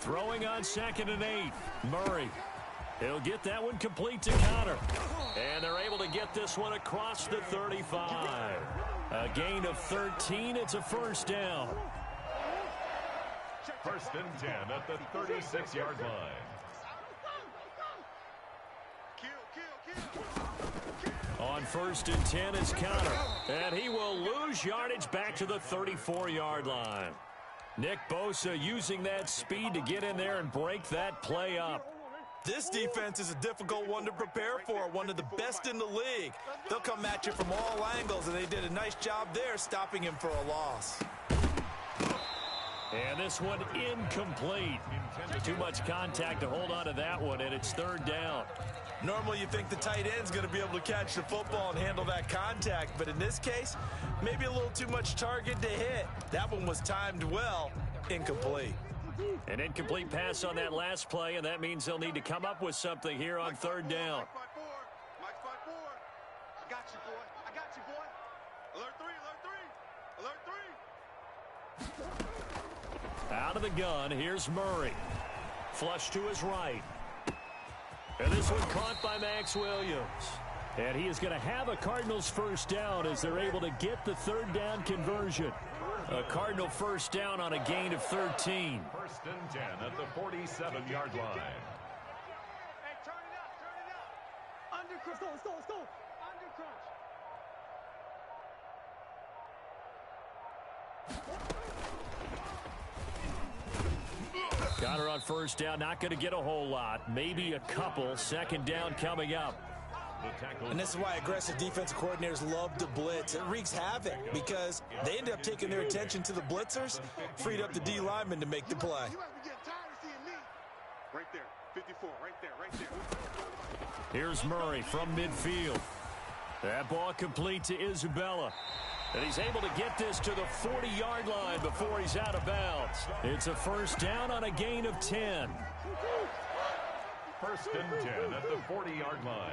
Throwing on 2nd and 8. Murray. He'll get that one complete to Connor. And they're able to get this one across the 35. A gain of 13. It's a first down. 1st and 10 at the 36-yard line. On 1st and 10 is Connor. And he will lose yardage back to the 34-yard line. Nick Bosa using that speed to get in there and break that play up. This defense is a difficult one to prepare for, one of the best in the league. They'll come at you from all angles, and they did a nice job there stopping him for a loss. And this one incomplete. Too much contact to hold on to that one, and it's 3rd down. Normally you think the tight end's going to be able to catch the football and handle that contact, but in this case, maybe a little too much target to hit. That one was timed well, incomplete. An incomplete pass on that last play, and that means they'll need to come up with something here on 3rd down. I got you, boy. I got you, boy. Alert 3, alert 3, alert 3. Out of the gun, here's Murray. Flush to his right. And this one caught by Max Williams. And he is going to have a Cardinals first down as they're able to get the 3rd down conversion. A Cardinal first down on a gain of 13. 1st and 10 at the 47-yard line. Hey, turn it up. Under crunch. Let's go. Under crunch. Connor on first down, not going to get a whole lot. Maybe a couple. 2nd down coming up. And this is why aggressive defensive coordinators love to blitz. It wreaks havoc because they end up taking their attention to the blitzers, freed up the D lineman to make the play. Right there, 54, right there. Here's Murray from midfield. That ball complete to Isabella. And he's able to get this to the 40-yard line before he's out of bounds. It's a first down on a gain of 10. 1st and 10 at the 40-yard line.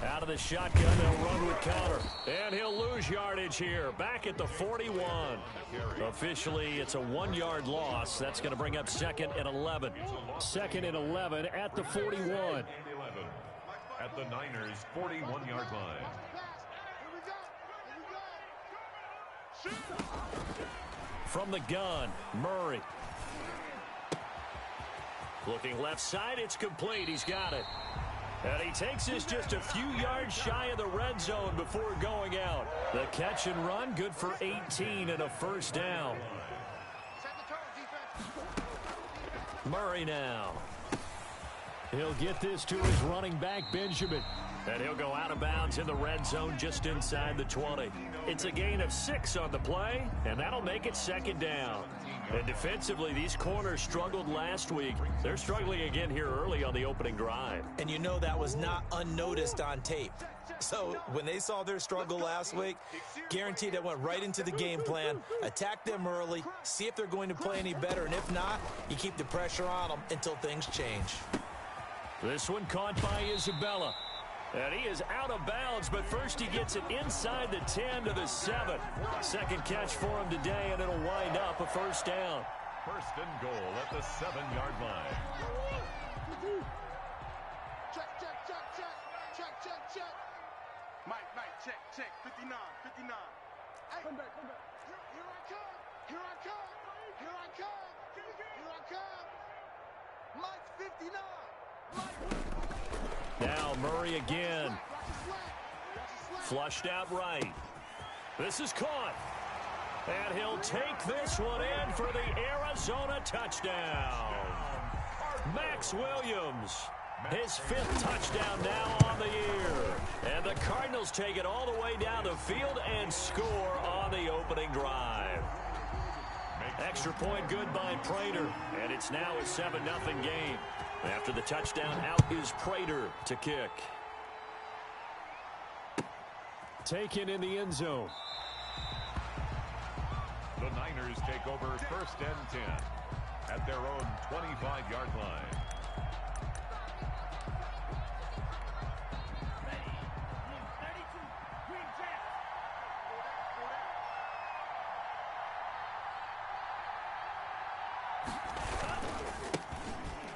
Out of the shotgun, they'll run with Connor. And he'll lose yardage here, back at the 41. Officially, it's a 1-yard loss. That's going to bring up 2nd and 11. 2nd and 11 at the 41. At the Niners' 41-yard line. From the gun, Murray. Looking left side, it's complete. He's got it. And he takes this just a few yards shy of the red zone before going out. The catch and run, good for 18 and a first down. Murray now. He'll get this to his running back, Benjamin. And he'll go out of bounds in the red zone just inside the 20. It's a gain of 6 on the play, and that'll make it 2nd down. And defensively, these corners struggled last week. They're struggling again here early on the opening drive. And you know that was not unnoticed on tape. So when they saw their struggle last week, guaranteed that went right into the game plan. Attack them early, see if they're going to play any better. And if not, you keep the pressure on them until things change. This one caught by Isabella. And he is out of bounds, but first he gets it inside the 10 to the 7. Second catch for him today, and it'll wind up a first down. 1st and goal at the 7-yard line. Check. Mike, check. 59. Hey, come back. Here I come. Mike, 59. Now Murray again. Flushed out right. This is caught. And he'll take this one in for the Arizona touchdown. Max Williams, his 5th touchdown now on the year. And the Cardinals take it all the way down the field and score on the opening drive. Extra point good by Prater. And it's now a 7-0 game. After the touchdown, out is Prater to kick. Taken in the end zone. The Niners take over 1st and 10 at their own 25-yard line.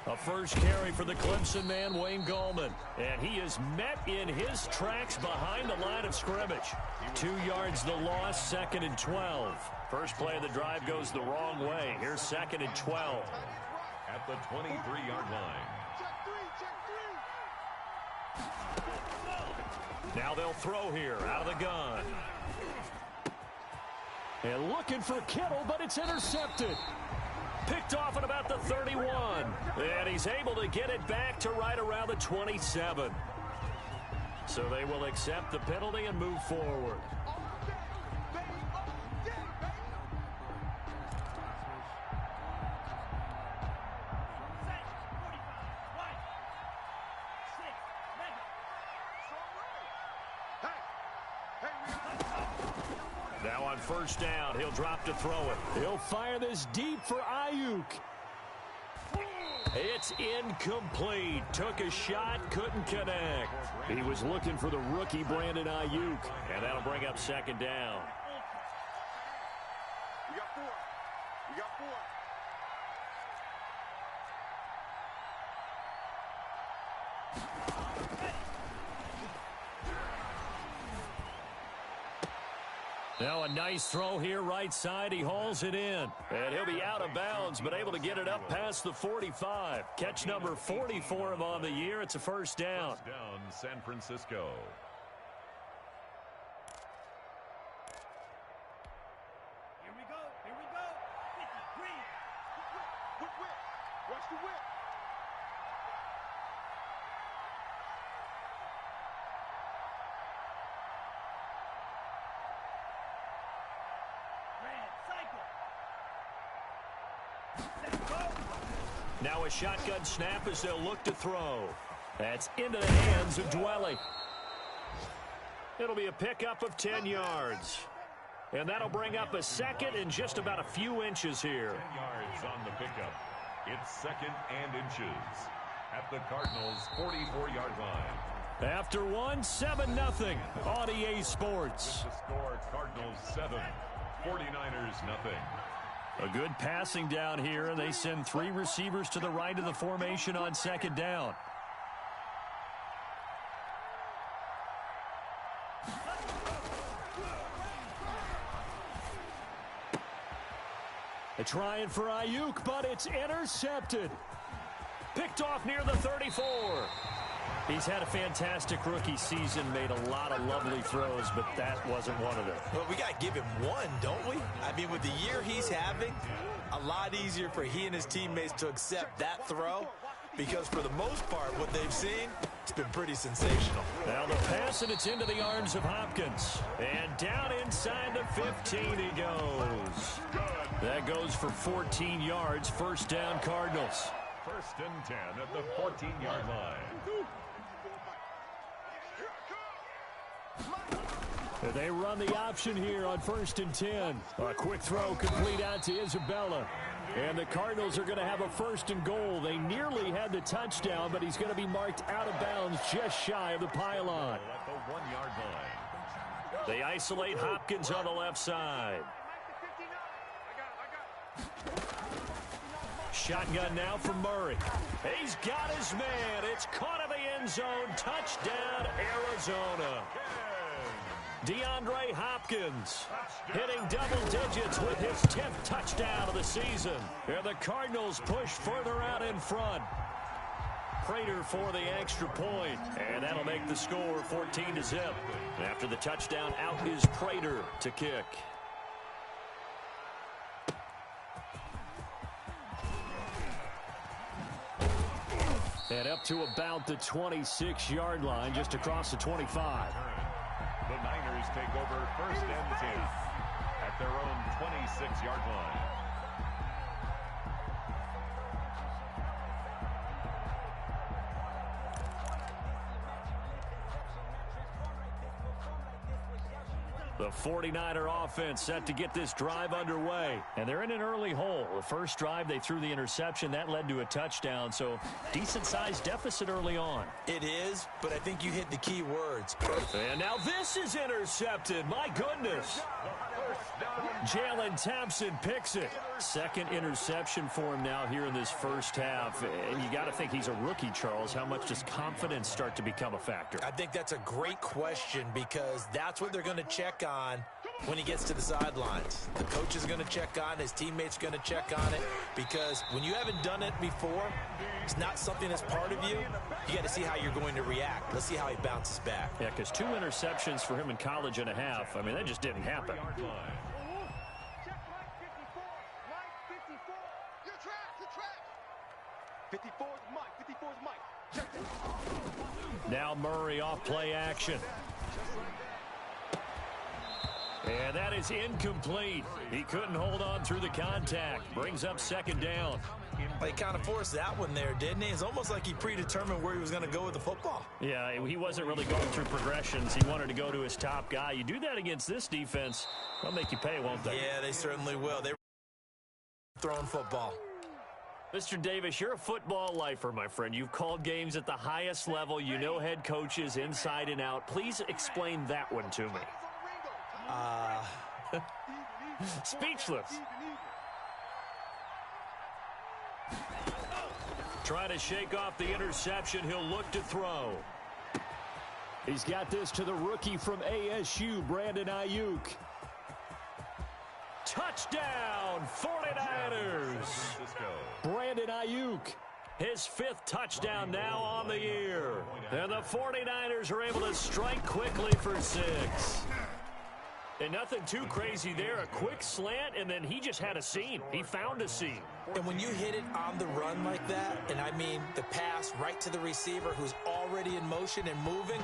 A first carry for the Clemson man, Wayne Gallman. And he is met in his tracks behind the line of scrimmage. 2 yards the loss, 2nd and 12. First play of the drive goes the wrong way. Here's 2nd and 12. At the 23-yard line. Now they'll throw here out of the gun. And looking for Kittle, but it's intercepted. Picked off at about the 31. And he's able to get it back to right around the 27. So they will accept the penalty and move forward. Now on first down, he'll drop to throw it. He'll fire this deep for Ayuk. It's incomplete. Took a shot, couldn't connect. He was looking for the rookie Brandon Ayuk, and that'll bring up 2nd down. We got 4. We got 4. Now a nice throw here right side. He hauls it in. And he'll be out of bounds, but able to get it up past the 45. Catch number 40 for him on the year. It's a first down. First down, San Francisco. Here we go. Here we go. 53. Whip, whip. Watch the whip. Now a shotgun snap as they'll look to throw. That's into the hands of Dwelly. It'll be a pickup of 10 yards. And that'll bring up a 2nd and just about a few inches here. 10 yards on the pickup. It's 2nd and inches at the Cardinals' 44-yard line. After one, 7-0 on EA Sports. The score, Cardinals 7, 49ers nothing. A good passing down here, and they send 3 receivers to the right of the formation on 2nd down. They're trying for Ayuk, but it's intercepted. Picked off near the 34. He's had a fantastic rookie season, made a lot of lovely throws, but that wasn't one of them. Well, we got to give him one, don't we? I mean, with the year he's having, a lot easier for he and his teammates to accept that throw, because for the most part, what they've seen, it's been pretty sensational. Now the pass, and it's into the arms of Hopkins. And down inside the 15 he goes. That goes for 14 yards, first down Cardinals. 1st and 10 at the 14-yard line. They run the option here on 1st and 10. A quick throw complete out to Isabella. And the Cardinals are going to have a 1st and goal. They nearly had the touchdown, but he's going to be marked out of bounds just shy of the pylon. At the 1-yard line. They isolate Hopkins on the left side. Shotgun now from Murray. He's got his man. It's caught in the end zone. Touchdown, Arizona. DeAndre Hopkins hitting double digits with his 10th touchdown of the season. And the Cardinals push further out in front. Prater for the extra point. And that'll make the score 14-0. After the touchdown, out is Prater to kick. And up to about the 26-yard line, just across the 25. The Niners take over 1st and 10 at their own 26-yard line. The 49er offense set to get this drive underway. And they're in an early hole. The first drive, they threw the interception. That led to a touchdown. So decent-sized deficit early on. It is, but I think you hit the key words. And now this is intercepted. My goodness. Jalen Thompson picks it. Second interception for him now here in this first half. And you got to think he's a rookie, Charles. How much does confidence start to become a factor? I think that's a great question because that's what they're going to check on when he gets to the sidelines. The coach is going to check on, his teammates are going to check on it, because when you haven't done it before, it's not something that's part of you. You got to see how you're going to react. Let's see how he bounces back. Yeah, because 2 interceptions for him in college and a half. I mean, that just didn't happen. Check line 54. Line 54. Your track, your track. 54 is Mike. 54 is Mike. Check it. Now Murray off play action. And that is incomplete. He couldn't hold on through the contact. Brings up second down. He kind of forced that one there, didn't he? It's almost like he predetermined where he was going to go with the football. Yeah, he wasn't really going through progressions. He wanted to go to his top guy. You do that against this defense, they'll make you pay, won't they? Yeah, they certainly will. They're throwing football. Mr. Davis, you're a football lifer, my friend. You've called games at the highest level. You know head coaches inside and out. Please explain that one to me. Speechless. Trying to shake off the interception. He'll look to throw. He's got this to the rookie from ASU, Brandon Ayuk. Touchdown, 49ers. Brandon Ayuk, his 5th touchdown now on the year. And the 49ers are able to strike quickly for 6. And nothing too crazy there. A quick slant, and then he just had a seam. He found a seam. And when you hit it on the run like that, and I mean the pass right to the receiver who's already in motion and moving,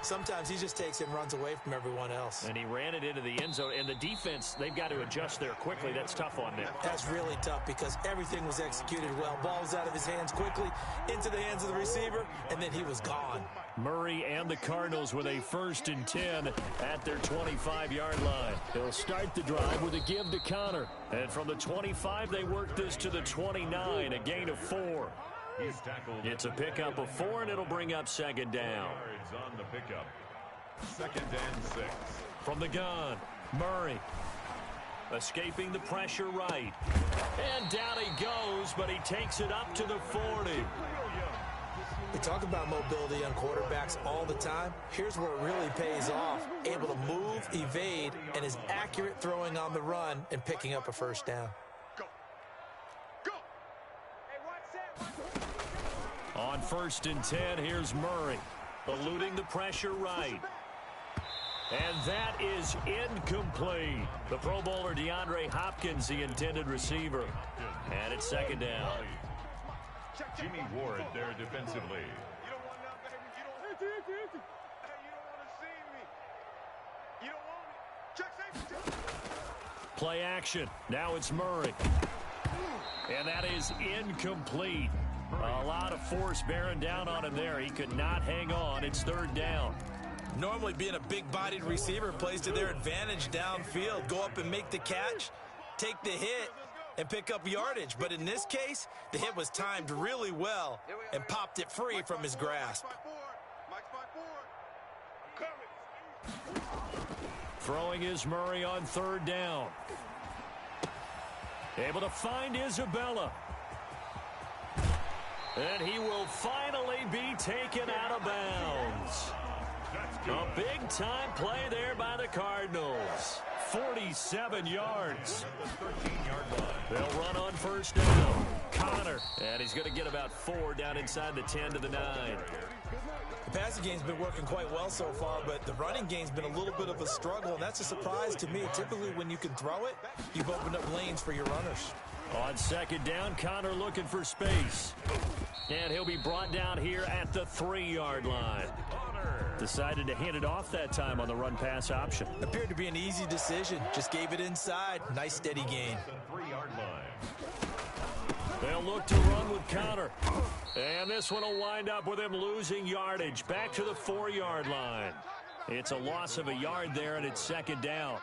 sometimes he just takes it and runs away from everyone else. And he ran it into the end zone. And the defense, they've got to adjust there quickly. That's tough on them. That's really tough because everything was executed well. Ball was out of his hands quickly, into the hands of the receiver, and then he was gone. Murray and the Cardinals with a 1st and 10 at their 25-yard line. They'll start the drive with a give to Connor. And from the 25, they work this to the 29, a gain of 4. It's a pickup of 4, and it'll bring up second down. On the pickup. 2nd and 6. From the gun, Murray. Escaping the pressure right. And down he goes, but he takes it up to the 40. We talk about mobility on quarterbacks all the time. Here's where it really pays off. Able to move, evade, and is accurate throwing on the run and picking up a 1st down. Go. Go. Hey, watch that. On 1st and 10, here's Murray. Eluding the pressure right. And that is incomplete. The Pro Bowler DeAndre Hopkins, the intended receiver. And it's second down. Jimmy Ward there defensively. You don't want nothing. You don't want to see me. You don't want it. Check safety. Play action. Now it's Murray. And that is incomplete. A lot of force bearing down on him there. He could not hang on. It's 3rd down. Normally being a big-bodied receiver plays to their advantage downfield. Go up and make the catch, take the hit, and pick up yardage. But in this case, the hit was timed really well and popped it free from his grasp. Throwing is Murray on 3rd down. Able to find Isabella. And he will finally be taken out of bounds. A big-time play there by the Cardinals. 47 yards. They'll run on 1st down. Connor. And he's going to get about 4 down inside the 10 to the 9. The passing game's been working quite well so far, but the running game's been a little bit of a struggle, and that's a surprise to me. Typically, when you can throw it, you've opened up lanes for your runners. On 2nd down, Connor looking for space. And he'll be brought down here at the 3-yard line. Decided to hand it off that time on the run-pass option. Appeared to be an easy decision. Just gave it inside. Nice steady gain. 3-yard line. They'll look to run with Connor. And this one will wind up with him losing yardage. Back to the 4-yard line. It's a loss of a yard there, and it's second down.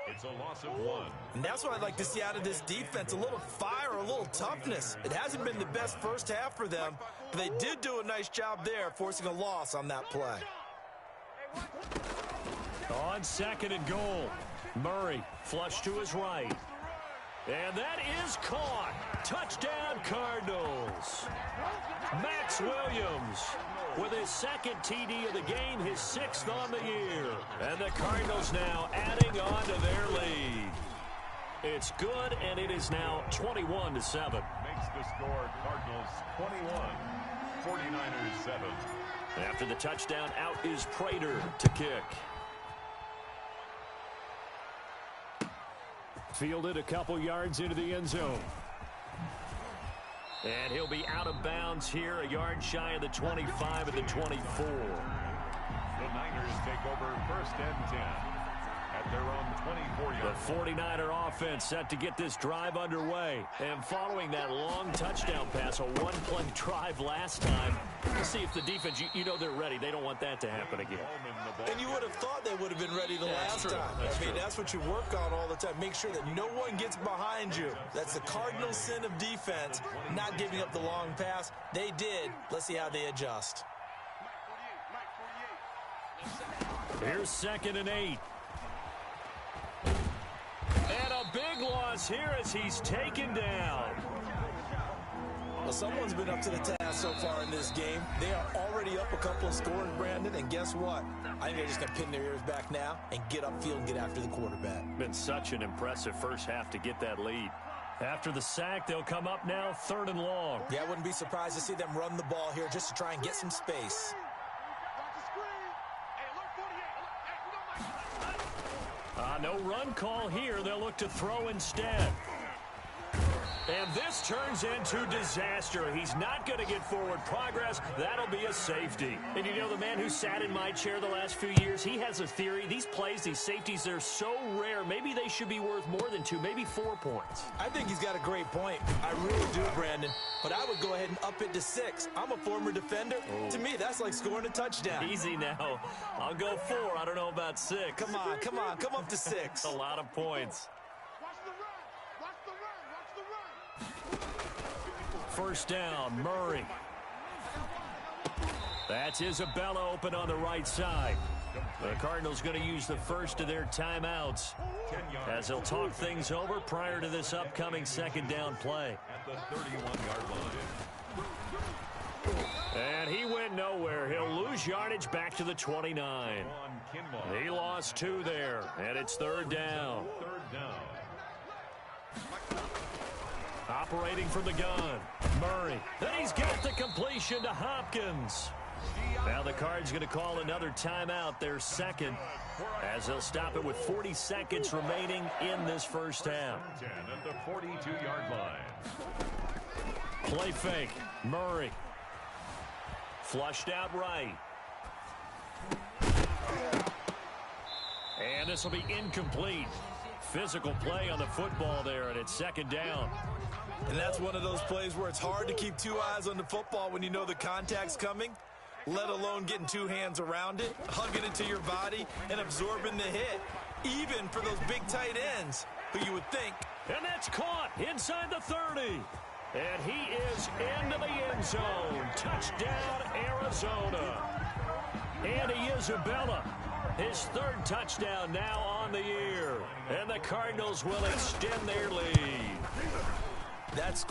It's a loss of 1. And that's what I'd like to see out of this defense, a little fire, a little toughness. It hasn't been the best first half for them, but they did do a nice job there, forcing a loss on that play. On second and goal, Murray flush to his right. And that is caught. Touchdown, Cardinals. Max Williams with his second TD of the game, his 6th on the year. And the Cardinals now adding on to their lead. It's good, and it is now 21-7. Makes the score Cardinals 21, 49ers 7. After the touchdown, out is Prater to kick. Fielded a couple yards into the end zone. And he'll be out of bounds here, a yard shy of the 25 at the 24. The Niners take over 1st and 10 at their own 24-yard. The 49er offense set to get this drive underway. And following that long touchdown pass, a one-play drive last time, we'll see if the defense, you know they're ready. They don't want that to happen again. And you would have thought they would have been ready the last time. That's what you work on all the time. Make sure that no one gets behind you. That's the cardinal sin of defense, not giving up the long pass. They did. Let's see how they adjust. Here's 2nd and 8. And a big loss here as he's taken down. Well, someone's been up to the task so far in this game. They are already up a couple of scores, Brandon, and guess what? I think they're just going to pin their ears back now and get upfield and get after the quarterback. Been such an impressive first half to get that lead. After the sack, they'll come up now 3rd and long. Yeah, I wouldn't be surprised to see them run the ball here just to try and get some space. No run call here. They'll look to throw instead. And this turns into disaster. He's not going to get forward progress. That'll be a safety. And you know, the man who sat in my chair the last few years, he has a theory. These plays, these safeties, they're so rare. Maybe they should be worth more than 2, maybe 4 points. I think he's got a great point. I really do, Brandon. But I would go ahead and up it to 6. I'm a former defender. Oh. To me, that's like scoring a touchdown. Easy now. I'll go 4. I don't know about 6. Come on. Come up to 6. A lot of points. First down, Murray. That's Isabella open on the right side. The Cardinals going to use the first of their timeouts as they'll talk things over prior to this upcoming 2nd down play. At the 31-yard line. And he went nowhere. He'll lose yardage back to the 29. He lost 2 there, and it's 3rd down. Operating from the gun, Murray. Then he's got the completion to Hopkins. Now the Cards going to call another timeout, their 2nd, as they'll stop it with 40 seconds remaining in this first half. 10 at the 42-yard line. Play fake, Murray. Flushed out right. And this will be incomplete. Physical play on the football there, and it's 2nd down. And that's one of those plays where it's hard to keep 2 eyes on the football when you know the contact's coming, let alone getting 2 hands around it, hugging it to your body, and absorbing the hit, even for those big tight ends who you would think. And that's caught inside the 30. And he is into the end zone. Touchdown, Arizona. Andy Isabella, his 3rd touchdown now on the year. And the Cardinals will extend their lead. That's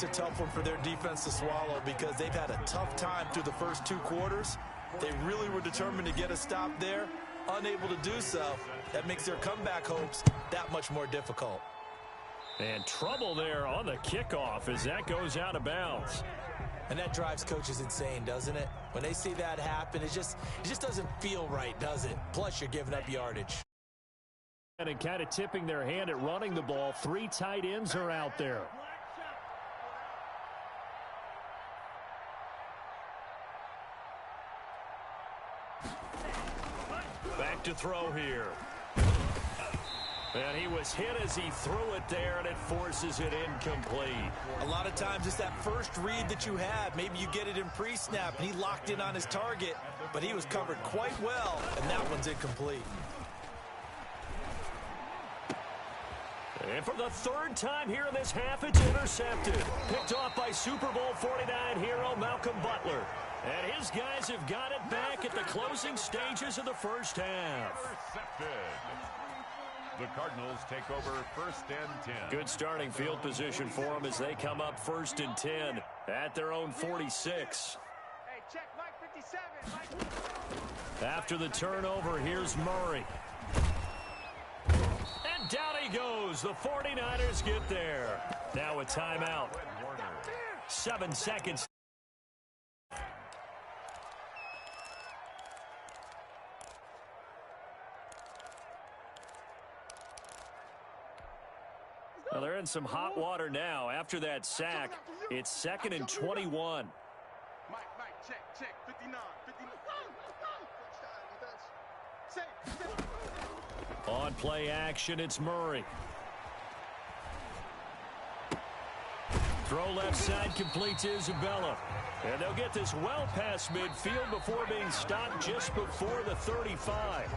a tough one for their defense to swallow because they've had a tough time through the first 2 quarters. They really were determined to get a stop there, unable to do so. That makes their comeback hopes that much more difficult. And trouble there on the kickoff as that goes out of bounds. And that drives coaches insane, doesn't it? When they see that happen, it just doesn't feel right, does it? Plus, you're giving up yardage. And kind of tipping their hand at running the ball. 3 tight ends are out there. Back to throw here. And he was hit as he threw it there, and it forces it incomplete. A lot of times it's that first read that you have. Maybe you get it in pre-snap, and he locked in on his target, but he was covered quite well, and that one's incomplete. And for the third time here in this half, it's intercepted. Picked off by Super Bowl 49 hero Malcolm Butler. And his guys have got it back at the closing stages of the first half. Intercepted. The Cardinals take over 1st and 10. Good starting field position for them as they come up 1st and 10 at their own 46. Hey, check Mike 57. Mike. After the turnover, here's Murray. And down he goes. The 49ers get there. Now a timeout. 7 seconds. Well, they're in some hot water now. After that sack, it's 2nd and 21. Mike, check 59. 59. On play action, it's Murray. Throw left side, complete to Isabella. And they'll get this well past midfield before being stopped just before the 35.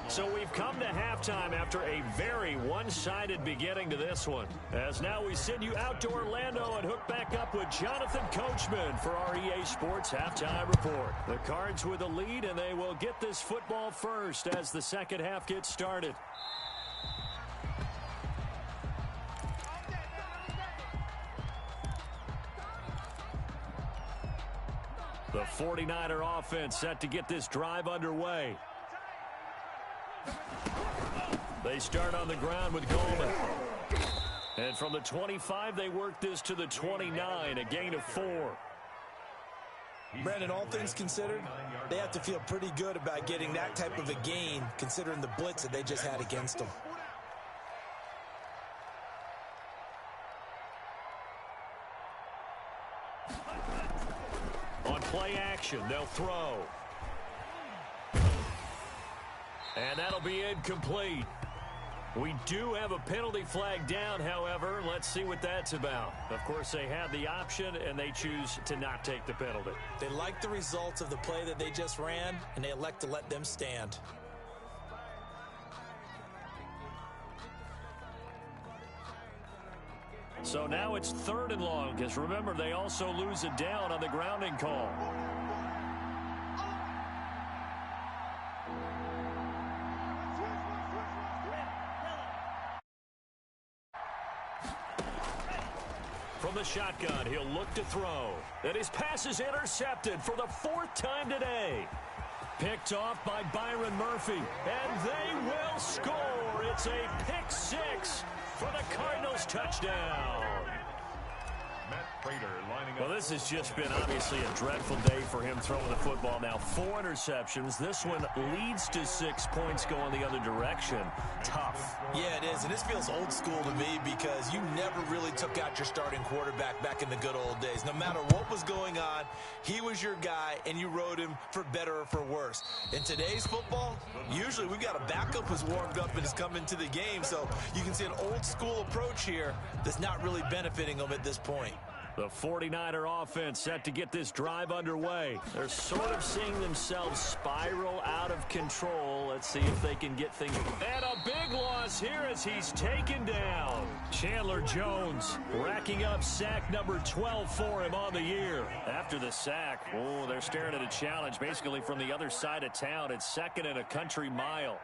So we've come to halftime after a very one-sided beginning to this one. As now we send you out to Orlando and hook back up with Jonathan Coachman for our EA Sports Halftime Report. The Cards with a lead, and they will get this football first as the second half gets started. The 49er offense set to get this drive underway. They start on the ground with Goldman. And from the 25, they work this to the 29, a gain of 4. Brandon, all things considered, they have to feel pretty good about getting that type of a gain, considering the blitz that they just had against them. On play action, they'll throw. And that'll be incomplete. We do have a penalty flag down, however. Let's see what that's about. Of course, they had the option, and they choose to not take the penalty. They like the results of the play that they just ran, and they elect to let them stand. So now it's 3rd and long, because remember, they also lose it down on the grounding call. From the shotgun, he'll look to throw. And his pass is intercepted for the 4th time today. Picked off by Byron Murphy. And they will score. It's a pick 6 for the Cardinals touchdown. Well, this has just been obviously a dreadful day for him throwing the football. Now 4 interceptions. This one leads to 6 points going the other direction. Tough. Yeah, it is. And this feels old school to me because you never really took out your starting quarterback back in the good old days. No matter what was going on, he was your guy, and you rode him for better or for worse. In today's football, usually we've got a backup who's warmed up and is coming to the game. So you can see an old school approach here that's not really benefiting them at this point. The 49er offense set to get this drive underway. They're sort of seeing themselves spiral out of control. Let's see if they can get things. And a big loss here as he's taken down. Chandler Jones racking up sack number 12 for him on the year. After the sack, oh, they're staring at a challenge basically from the other side of town. It's 2nd and a country mile.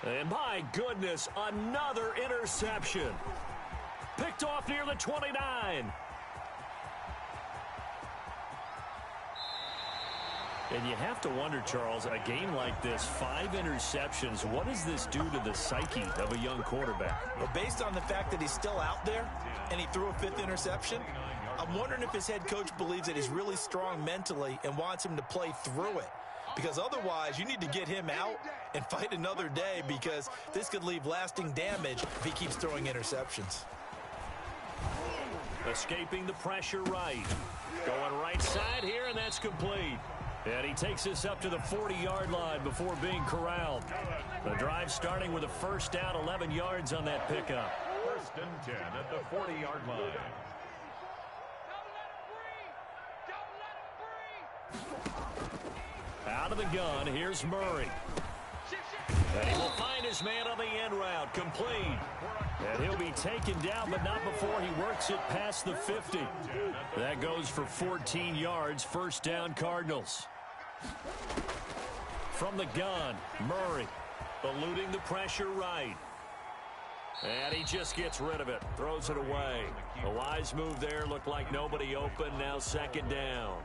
And my goodness, another interception. Picked off near the 29. And you have to wonder, Charles, a game like this, 5 interceptions, what does this do to the psyche of a young quarterback? Well, based on the fact that he's still out there and he threw a 5th interception, I'm wondering if his head coach believes that he's really strong mentally and wants him to play through it. Because otherwise, you need to get him out and fight another day because this could leave lasting damage if he keeps throwing interceptions. Escaping the pressure right. Going right side here, and that's complete. And he takes this up to the 40-yard line before being corralled. The drive starting with a first down, 11 yards on that pickup. First and 10 at the 40-yard line. Out of the gun, here's Murray. And he will find his man on the end route, complete. And he'll be taken down, but not before he works it past the 50. That goes for 14 yards, first down Cardinals. From the gun, Murray eluding the pressure right. And he just gets rid of it, throws it away. A wise move there, looked like nobody open, now second down.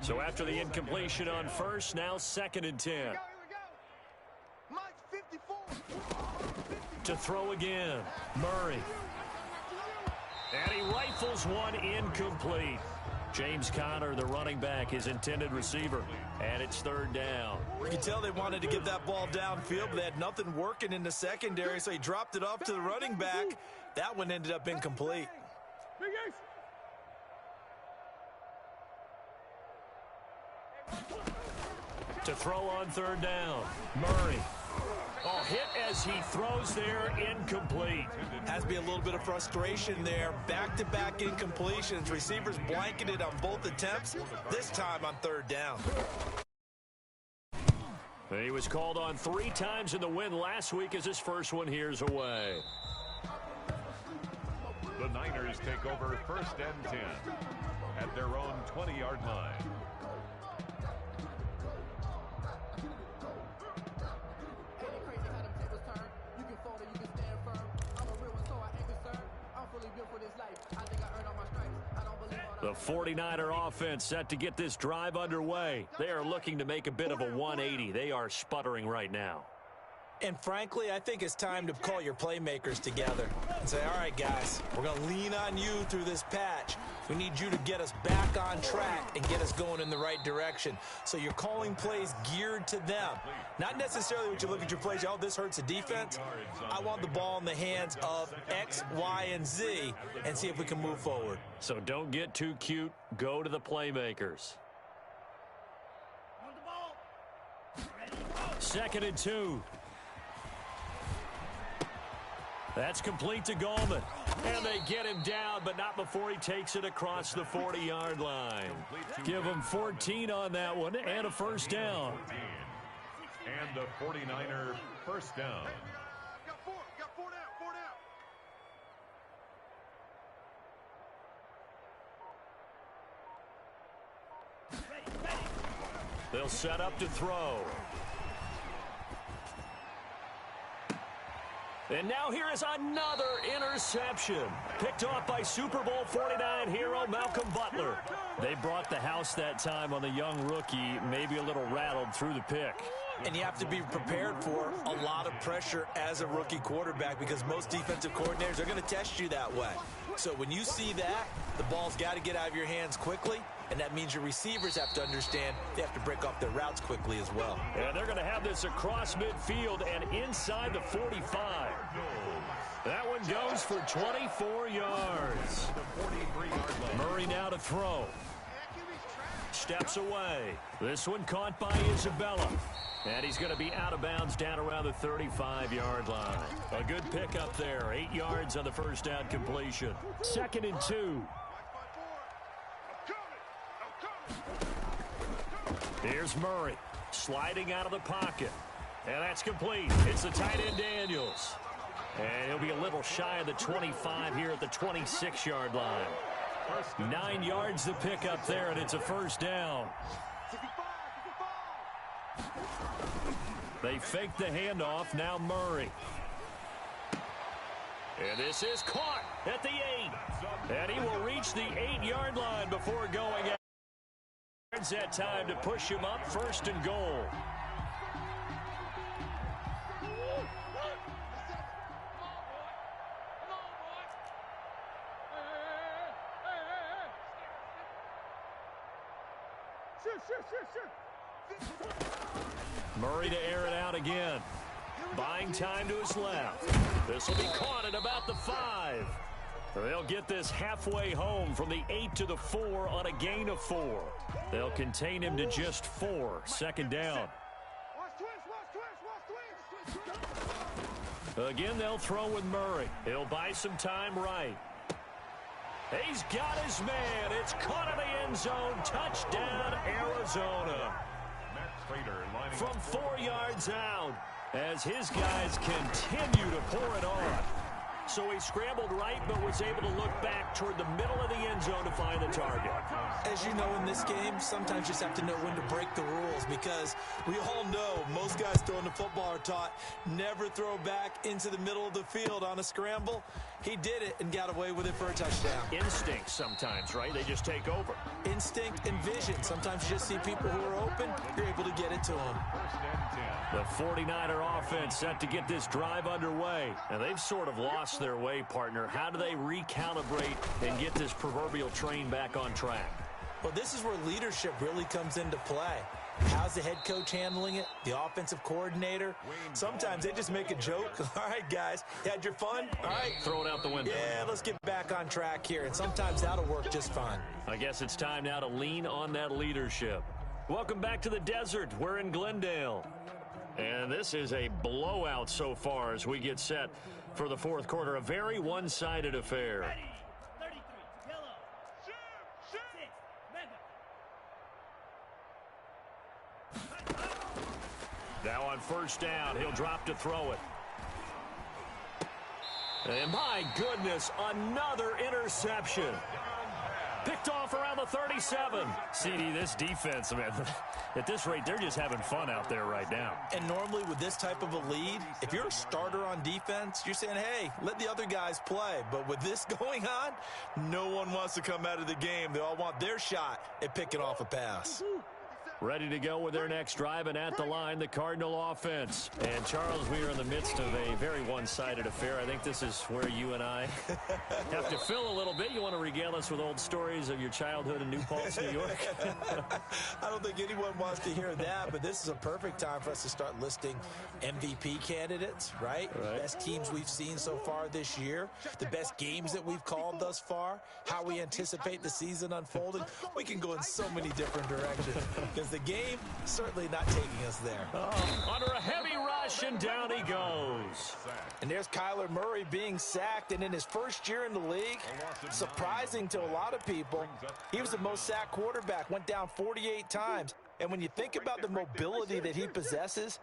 So after the incompletion on first, now second and 10. To throw again, Murray. And he rifles one incomplete. James Conner, the running back, his intended receiver. And it's third down. You can tell they wanted to get that ball downfield, but they had nothing working in the secondary, so he dropped it off to the running back. That one ended up incomplete. To throw on third down, Murray. Oh, hit as he throws there, incomplete. Has to be a little bit of frustration there. Back-to-back incompletions. Receivers blanketed on both attempts, this time on third down. He was called on 3 times in the win last week as his first one here's away. The Niners take over first and 10 at their own 20-yard line. The 49er offense set to get this drive underway. They are looking to make a bit of a 180. They are sputtering right now. And frankly, I think it's time to call your playmakers together and say, all right, guys, we're going to lean on you through this patch. We need you to get us back on track and get us going in the right direction. So you're calling plays geared to them. Not necessarily what you look at your plays, oh, this hurts the defense. I want the ball in the hands of X, Y, and Z and see if we can move forward. So don't get too cute. Go to the playmakers. Second and 2. That's complete to Gallman. And they get him down, but not before he takes it across the 40-yard line. Give him 14 on that one and a first down. And the 49er first down. Got four down. They'll set up to throw. And now here is another interception. Picked off by Super Bowl 49 hero Malcolm Butler. They brought the house that time on the young rookie, maybe a little rattled through the pick. And you have to be prepared for a lot of pressure as a rookie quarterback because most defensive coordinators are going to test you that way. So when you see that, the ball's got to get out of your hands quickly, and that means your receivers have to understand they have to break off their routes quickly as well. And they're going to have this across midfield and inside the 45. That one goes for 24 yards. Murray now to throw. Steps away. This one caught by Isabella. And he's going to be out of bounds down around the 35-yard line. A good pickup there. 8 yards on the first down completion. Second and 2. Here's Murray sliding out of the pocket. And that's complete. It's the tight end Daniels. And he'll be a little shy of the 25 here at the 26-yard line. 9 yards to pick up there, and it's a first down. They fake the handoff. Now Murray. And this is caught at the 8. And he will reach the 8-yard line before going out. It's that time to push him up, first and goal. Murray to air it out again. Buying time to his left. This will be caught at about the 5. They'll get this halfway home from the 8 to the 4 on a gain of 4. They'll contain him to just 4. Second down. Again, they'll throw with Murray. He'll buy some time right. He's got his man. It's caught in the end zone. Touchdown, Arizona. From 4 yards out as his guys continue to pour it on. So he scrambled right, but was able to look back toward the middle of the end zone to find the target. As you know, in this game, sometimes you just have to know when to break the rules, because we all know most guys throwing the football are taught never throw back into the middle of the field on a scramble. He did it and got away with it for a touchdown. Instinct sometimes, right? They just take over. Instinct and vision. Sometimes you just see people who are open, you're able to get it to them. The 49er offense set to get this drive underway. And they've sort of lost their way, partner. How do they recalibrate and get this proverbial train back on track? Well, this is where leadership really comes into play. How's the head coach handling it? The offensive coordinator? Sometimes they just make a joke. All right, guys, you had your fun? All right. Throw it out the window. Yeah, let's get back on track here. And sometimes that'll work just fine. I guess it's time now to lean on that leadership. Welcome back to the desert. We're in Glendale. And this is a blowout so far as we get set for the fourth quarter. A very one-sided affair. Ready. 33, yellow. Shoot. 6, Mega. Now on first down, he'll drop to throw it. And my goodness, another interception. Picked off around the 37. CD, this defense, man, at this rate, they're just having fun out there right now. And normally with this type of a lead, if you're a starter on defense, you're saying, hey, let the other guys play. But with this going on, no one wants to come out of the game. They all want their shot at picking off a pass. Ready to go with their next drive, and at the line, the Cardinal offense. And, Charles, we are in the midst of a very one-sided affair. I think this is where you and I have to fill a little bit. You want to regale us with old stories of your childhood in New Paltz, New York? I don't think anyone wants to hear that, but this is a perfect time for us to start listing MVP candidates, right? Best teams we've seen so far this year, the best games that we've called thus far, how we anticipate the season unfolding. We can go in so many different directions because the game certainly not taking us there. Under a heavy rush, and down he goes. And there's Kyler Murray being sacked, and in his first year in the league, surprising to a lot of people, he was the most sacked quarterback, went down 48 times. And when you think about the mobility that he possesses,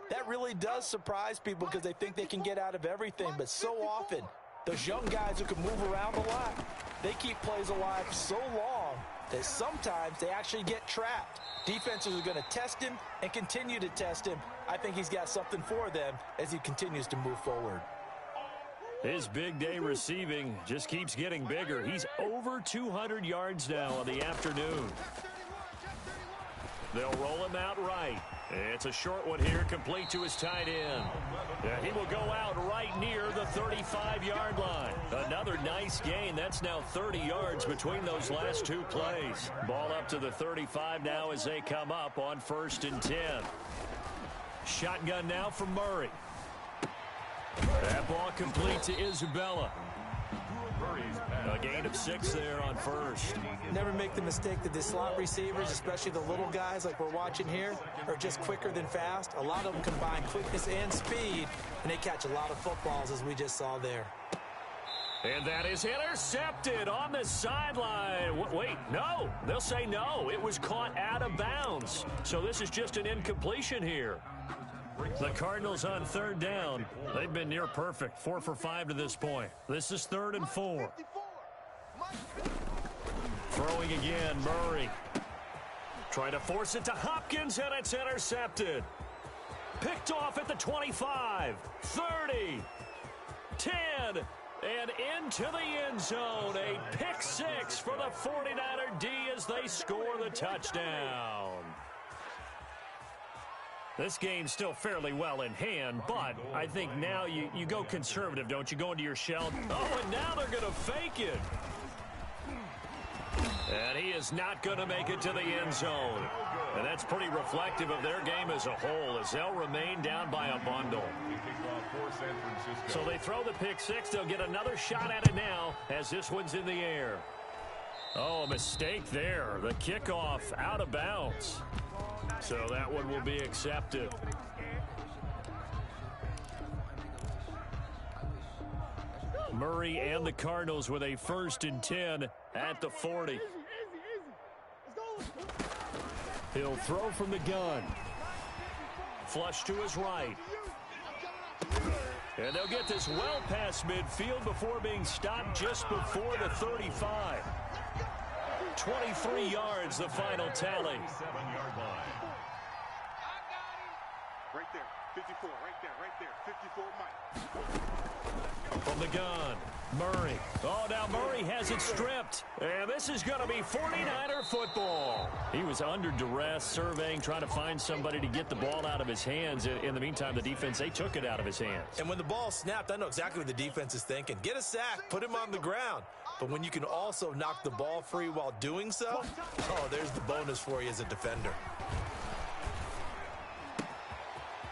that really does surprise people because they think they can get out of everything. But so often, those young guys who can move around a lot, they keep plays alive so long that sometimes they actually get trapped. Defenses are going to test him and continue to test him. I think he's got something for them as he continues to move forward. His big day receiving just keeps getting bigger. He's over 200 yards now on the afternoon. They'll roll him out right. It's a short one here, complete to his tight end. He will go out right near the 35-yard line. Another nice gain. That's now 30 yards between those last two plays. Ball up to the 35 now as they come up on 1st and 10. Shotgun now from Murray. That ball complete to Isabella. A gain of 6 there on first. Never make the mistake that the slot receivers, especially the little guys like we're watching here, are just quicker than fast. A lot of them combine quickness and speed, and they catch a lot of footballs, as we just saw there. And that is intercepted on the sideline. Wait, no. They'll say no. It was caught out of bounds. So this is just an incompletion here. The Cardinals on 3rd down. They've been near perfect. 4 for 5 to this point. This is 3rd and 4. Throwing again, Murray. Trying to force it to Hopkins, and it's intercepted. Picked off at the 25, 30, 10, and into the end zone. A pick 6 for the 49er D as they score the touchdown. This game's still fairly well in hand, but I think now you go conservative, don't you? Go into your shell. Oh, and now they're going to fake it. And he is not going to make it to the end zone. And that's pretty reflective of their game as a whole, as they'll remain down by a bundle. So they throw the pick six. They'll get another shot at it now as this one's in the air. Oh, a mistake there. The kickoff out of bounds. So that one will be accepted. Murray and the Cardinals with a 1st and 10 at the 40. He'll throw from the gun. Flush to his right. And they'll get this well past midfield before being stopped just before the 35. 23 yards, the final tally. 7-yard line. Right there, 54, right there, 54, Mike. From the gun, Murray. Oh, now Murray has it stripped. And this is going to be 49er football. He was under duress, surveying, trying to find somebody to get the ball out of his hands. In the meantime, the defense, they took it out of his hands. And when the ball snapped, I know exactly what the defense is thinking. Get a sack, put him on the ground. But when you can also knock the ball free while doing so, oh, there's the bonus for you as a defender.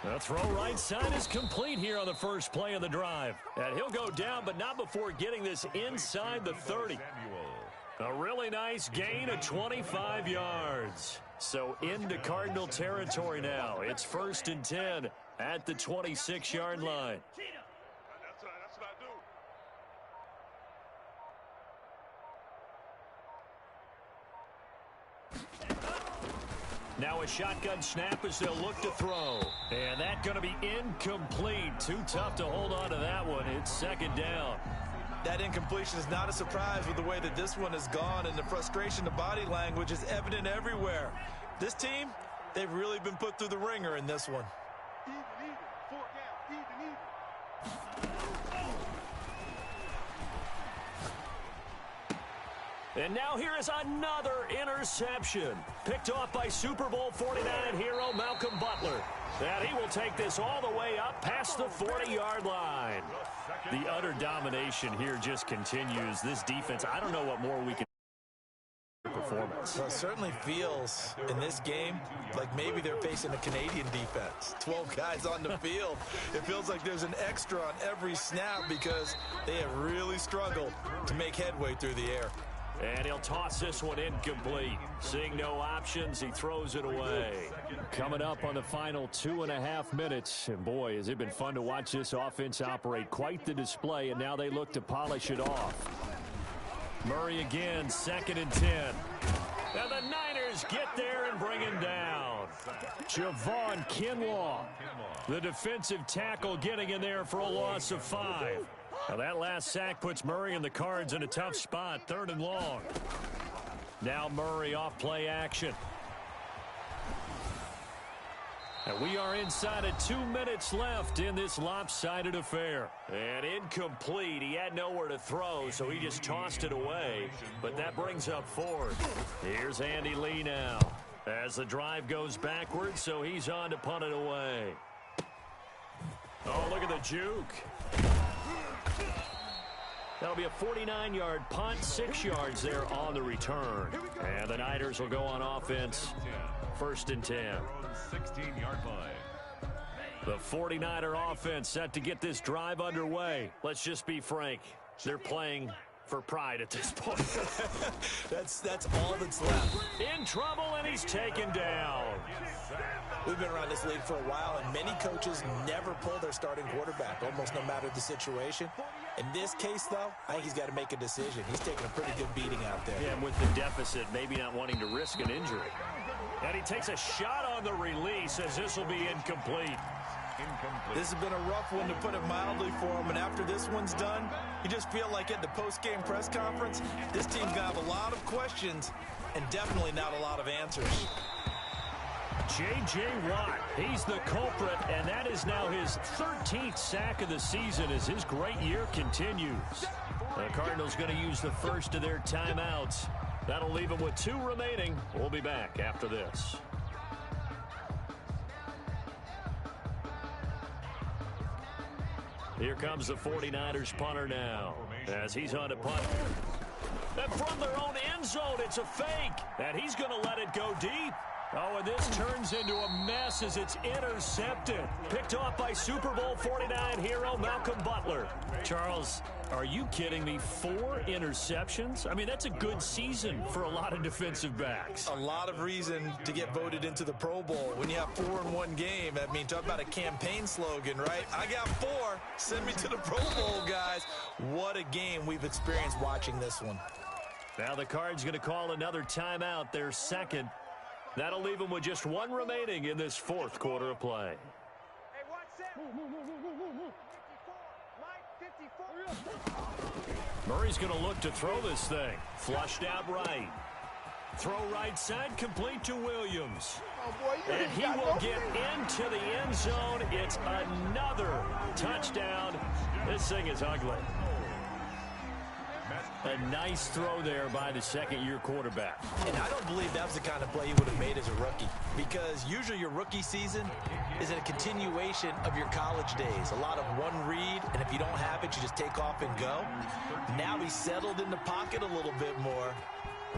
The throw right side is complete here on the first play of the drive. And he'll go down, but not before getting this inside the 30. A really nice gain of 25 yards. So into Cardinal territory now. It's 1st and 10 at the 26-yard line. That's what I do. Now a shotgun snap as they'll look to throw. And that's going to be incomplete. Too tough to hold on to that one. It's 2nd down. That incompletion is not a surprise with the way that this one has gone, and the frustration, the body language is evident everywhere. This team, they've really been put through the ringer in this one. Even, 4 down, even. And now here is another interception. Picked off by Super Bowl 49 hero Malcolm Butler. And he will take this all the way up past the 40-yard line. The utter domination here just continues. This defense, I don't know what more we can performance. Well, it certainly feels in this game like maybe they're facing a Canadian defense. 12 guys on the field. It feels like there's an extra on every snap because they have really struggled to make headway through the air. And he'll toss this one incomplete. Seeing no options, he throws it away. Coming up on the final 2.5 minutes. And boy, has it been fun to watch this offense operate. Quite the display, and now they look to polish it off. Murray again, 2nd and 10. And the Niners get there and bring him down. Javon Kinlaw, the defensive tackle, getting in there for a loss of 5. Now that last sack puts Murray and the Cards in a tough spot, 3rd and long. Now Murray off play action. And we are inside of 2 minutes left in this lopsided affair. And incomplete. He had nowhere to throw, so he just tossed it away. But that brings up 4th. Here's Andy Lee now. As the drive goes backwards, so he's on to punt it away. Oh, look at the juke. That'll be a 49-yard punt, 6 yards there on the return. And the Niners will go on offense, 1st and 10. 16-yard line. The 49er offense set to get this drive underway. Let's just be frank. They're playing for pride at this point. That's all that's left. In trouble, and he's taken down. We've been around this league for a while, and many coaches never pull their starting quarterback, almost no matter the situation. In this case, though, I think he's got to make a decision. He's taking a pretty good beating out there. Yeah, and with the deficit, maybe not wanting to risk an injury. And he takes a shot on the release as this will be incomplete. This has been a rough one, to put it mildly, for him. And after this one's done, you just feel like at the post-game press conference, this team's going to have a lot of questions and definitely not a lot of answers. J.J. Watt, he's the culprit, and that is now his 13th sack of the season as his great year continues. The Cardinals going to use the first of their timeouts. That'll leave them with 2 remaining. We'll be back after this. Here comes the 49ers punter now as he's on to punt. And from their own end zone, it's a fake, and he's going to let it go deep. Oh, and this turns into a mess as it's intercepted. Picked off by Super Bowl 49 hero Malcolm Butler. Charles, are you kidding me? 4 interceptions? I mean, that's a good season for a lot of defensive backs. A lot of reason to get voted into the Pro Bowl. When you have 4 in one game, I mean, talk about a campaign slogan, right? I got 4. Send me to the Pro Bowl, guys. What a game we've experienced watching this one. Now the Cards going to call another timeout, their second. That'll leave them with just 1 remaining in this 4th quarter of play. Hey, watch that. 54. Murray's going to look to throw this thing. Flushed out right. Throw right side, complete to Williams. Oh, boy, and he will get into the end zone. It's another touchdown. This thing is ugly. A nice throw there by the second-year quarterback. And I don't believe that was the kind of play he would have made as a rookie, because usually your rookie season is a continuation of your college days. A lot of one read, and if you don't have it, you just take off and go. Now he's settled in the pocket a little bit more,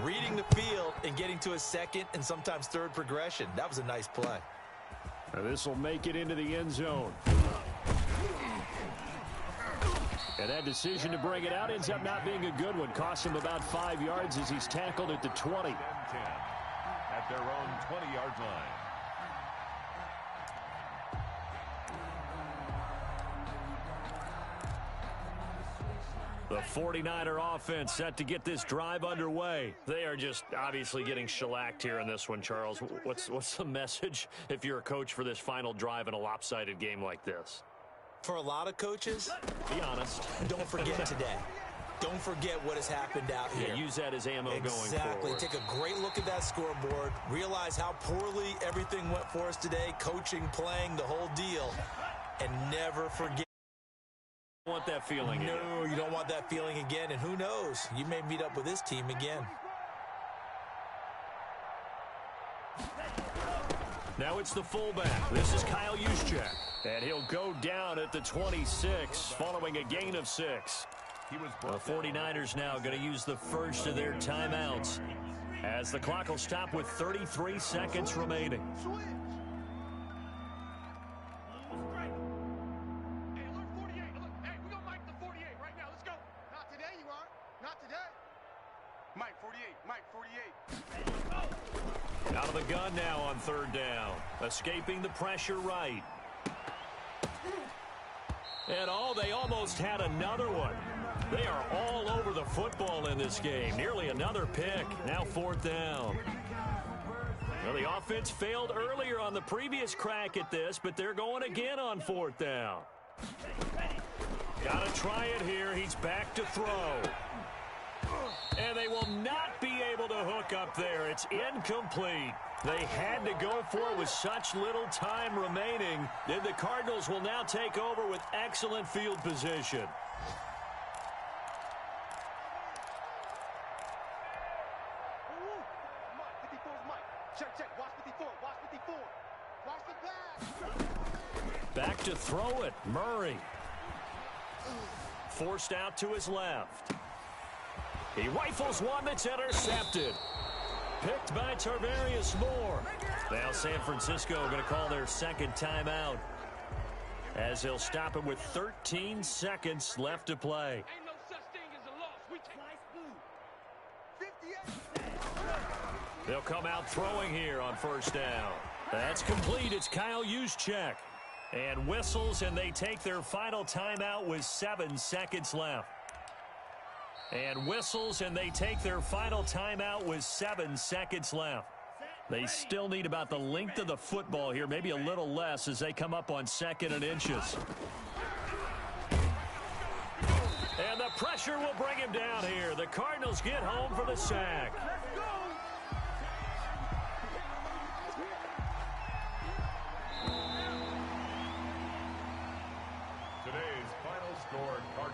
reading the field and getting to a second and sometimes third progression. That was a nice play. This will make it into the end zone. And that decision to bring it out ends up not being a good one. Costs him about 5 yards as he's tackled at the 20. 10 at their own 20-yard line. The 49er offense set to get this drive underway. They are just obviously getting shellacked here in this one, Charles. What's the message if you're a coach for this final drive in a lopsided game like this? For a lot of coaches, be honest. Don't forget today. Don't forget what has happened out here. Yeah, use that as ammo going forward. Exactly. Take a great look at that scoreboard. Realize how poorly everything went for us today. Coaching, playing, the whole deal. And never forget. Want that feeling again. No, you don't want that feeling again. And who knows? You may meet up with this team again. Now it's the fullback. This is Kyle Juszczyk. And he'll go down at the 26 following a gain of 6. The 49ers now going to use the first of their timeouts as the clock will stop with 33 seconds remaining. Out of the gun now on 3rd down. Escaping the pressure right. And they almost had another one. They are all over the football in this game. Nearly another pick. Now 4th down. Well, the offense failed earlier on the previous crack at this, but they're going again on 4th down. Got to try it here. He's back to throw. And they will not be able to hook up there. It's incomplete. They had to go for it with such little time remaining. Then the Cardinals will now take over with excellent field position. Back to throw it. Murray. Forced out to his left. He rifles one that's intercepted. Picked by Tarvarius Moore. Now San Francisco going to call their second timeout as he'll stop him with 13 seconds left to play. Ain't no such thing as a loss. We take 58. They'll come out throwing here on 1st down. That's complete. It's Kyle Juszczyk. And whistles, and they take their final timeout with 7 seconds left. And whistles, and they take their final timeout with 7 seconds left. They still need about the length of the football here, maybe a little less as they come up on 2nd and inches. And the pressure will bring him down here. The Cardinals get home for the sack.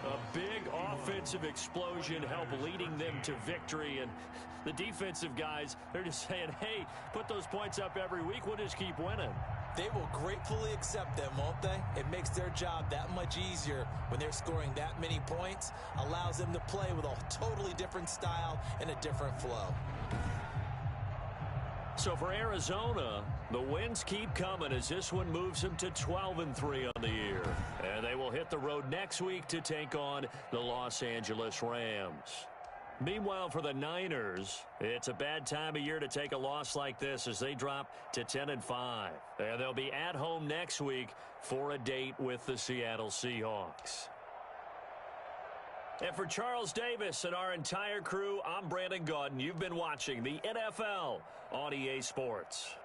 A big offensive explosion helped leading them to victory, and the defensive guys, they're just saying, hey, put those points up every week, we'll just keep winning. They will gratefully accept them, won't they? It makes their job that much easier when they're scoring that many points, allows them to play with a totally different style and a different flow. So for Arizona, the wins keep coming as this one moves them to 12-3 on the year. And they will hit the road next week to take on the Los Angeles Rams. Meanwhile, for the Niners, it's a bad time of year to take a loss like this as they drop to 10-5. And they'll be at home next week for a date with the Seattle Seahawks. And for Charles Davis and our entire crew, I'm Brandon Gaudin. You've been watching the NFL on EA Sports.